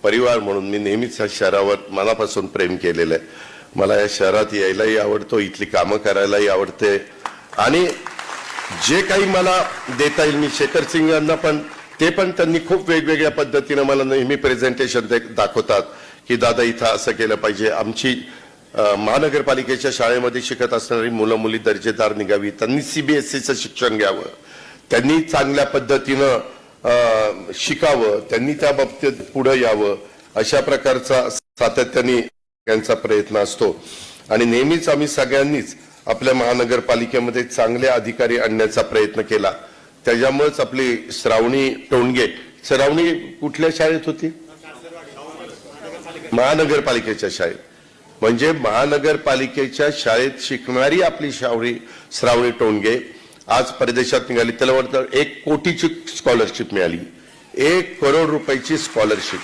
परिवार म्हणून मी नेहमीच या शहरावर मनापासून प्रेम केलेलं आहे. मला या शहरात यायलाही आवडतो, इथली कामं करायलाही आवडते आणि जे काही मला देता येईल मी शेखर सिंग यांना पण ते पण त्यांनी खूप वेगवेगळ्या पद्धतीने मला नेहमी प्रेझेंटेशन दाखवतात की दादा इथं असं केलं पाहिजे. आमची महानगरपालिकेच्या शाळेमध्ये शिकत असणारी मुलं मुली दर्जेदार निघावी, त्यांनी सीबीएसईचं शिक्षण घ्यावं, त्यांनी चांगल्या पद्धतीनं शिकावं, त्यांनी त्या बाबतीत पुढे यावं, अशा प्रकारचा सातत्याने यांचा प्रयत्न असतो. आणि नेहमीच आम्ही सगळ्यांनीच आपल्या महानगरपालिकेमध्ये चांगले अधिकारी आणण्याचा प्रयत्न केला. त्याच्यामुळेच आपली श्रावणी टोणगे, श्रावणी कुठल्या शाळेत होती? महानगरपालिकेच्या शाळेत. म्हणजे महानगरपालिकेच्या शाळेत शिकणारी आपली श्रावणी टोणगे आज परदेशात निघाली. त्याला वाटतं 1 कोटीची स्कॉलरशिप मिळाली, 1 करोड रुपयाची स्कॉलरशिप.